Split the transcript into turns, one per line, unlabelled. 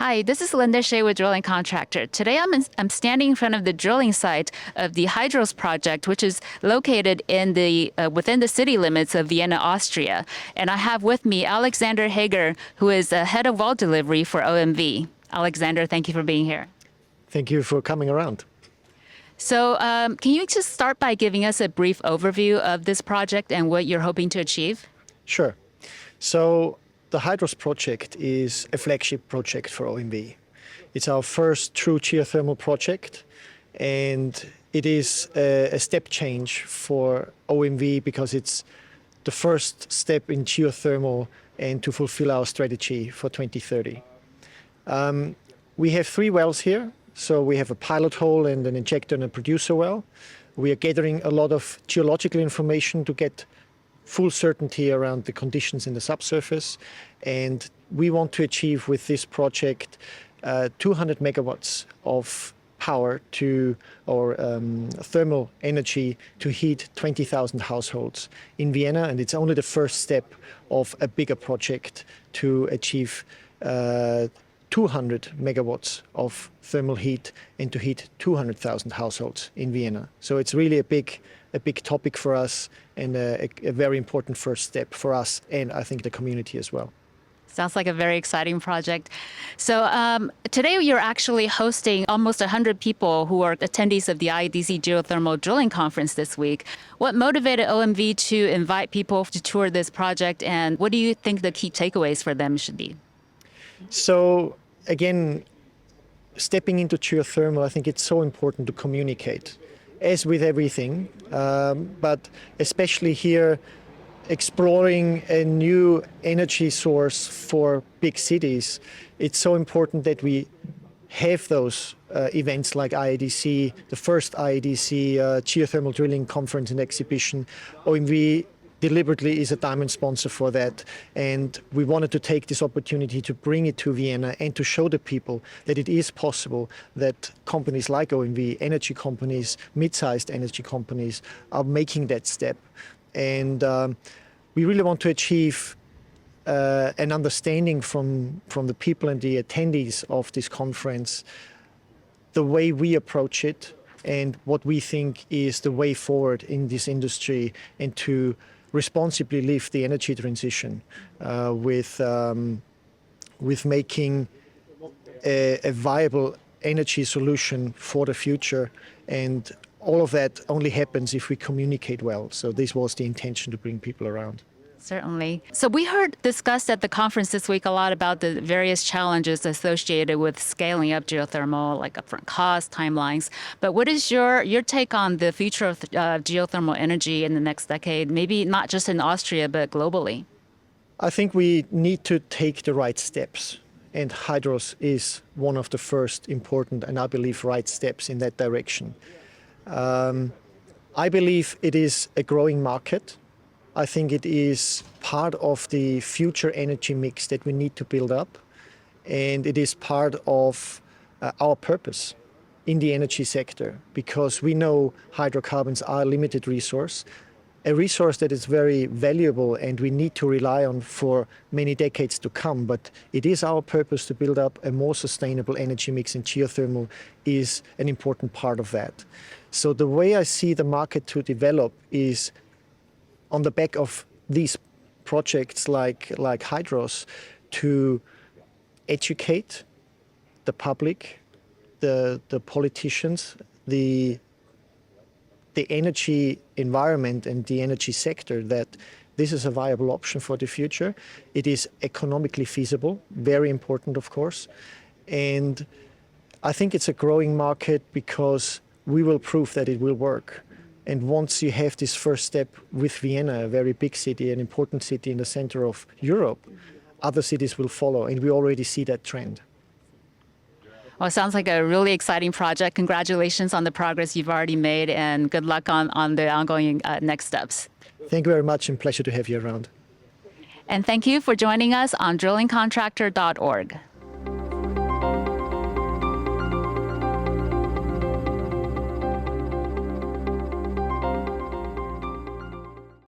Hi, this is Linda Shea with Drilling Contractor. Today I'm standing in front of the drilling site of the Hydros project, which is located in within the city limits of Vienna, Austria. And I have with me Alexander Heger, who is head of well delivery for OMV. Alexander, thank you for being here.
Thank you for coming around.
So can you just start by giving us a brief overview of this project and what you're hoping to achieve?
Sure. So the Hydros project is a flagship project for OMV. It's our first true geothermal project, and it is a step change for OMV because it's the first step in geothermal and to fulfill our strategy for 2030. We have 3 wells here. So we have a pilot hole and an injector and a producer well. We are gathering a lot of geological information to get full certainty around the conditions in the subsurface. And we want to achieve with this project 200 megawatts of power or thermal energy to heat 20,000 households in Vienna. And it's only the first step of a bigger project to achieve 200 megawatts of thermal heat and to heat 200,000 households in Vienna. So it's really a big topic for us and a very important first step for us and I think the community as well.
Sounds like a very exciting project. So today you're actually hosting almost 100 people who are attendees of the IEDC Geothermal Drilling Conference this week. What motivated OMV to invite people to tour this project, and what do you think the key takeaways for them should be?
So again, stepping into geothermal, I think it's so important to communicate, as with everything, but especially here, exploring a new energy source for big cities. It's so important that we have those events like IEDC, the first IEDC Geothermal Drilling Conference and Exhibition. OMV deliberately is a diamond sponsor for that, and we wanted to take this opportunity to bring it to Vienna and to show the people that it is possible that companies like OMV, energy companies, mid-sized energy companies, are making that step. And we really want to achieve an understanding from the people and the attendees of this conference, the way we approach it and what we think is the way forward in this industry, and to responsibly live the energy transition with making a viable energy solution for the future. And all of that only happens if we communicate well. So this was the intention, to bring people around.
Certainly. So we heard discussed at the conference this week a lot about the various challenges associated with scaling up geothermal, like upfront costs, timelines. But what is your take on the future of geothermal energy in the next decade, maybe not just in Austria, but globally?
I think we need to take the right steps. And Hydros is one of the first important, and I believe, right steps in that direction. I believe it is a growing market. I think it is part of the future energy mix that we need to build up, and it is part of our purpose in the energy sector, because we know hydrocarbons are a limited resource, a resource that is very valuable and we need to rely on for many decades to come. But it is our purpose to build up a more sustainable energy mix, and geothermal is an important part of that. So the way I see the market to develop is on the back of these projects like Hydros, to educate the public, the politicians, the energy environment and the energy sector, that this is a viable option for the future. It is economically feasible, very important, of course. And I think it's a growing market because we will prove that it will work. And once you have this first step with Vienna, a very big city, an important city in the center of Europe, other cities will follow, and we already see that trend.
Well, it sounds like a really exciting project. Congratulations on the progress you've already made, and good luck on the ongoing next steps.
Thank you very much, and pleasure to have you around.
And thank you for joining us on drillingcontractor.org.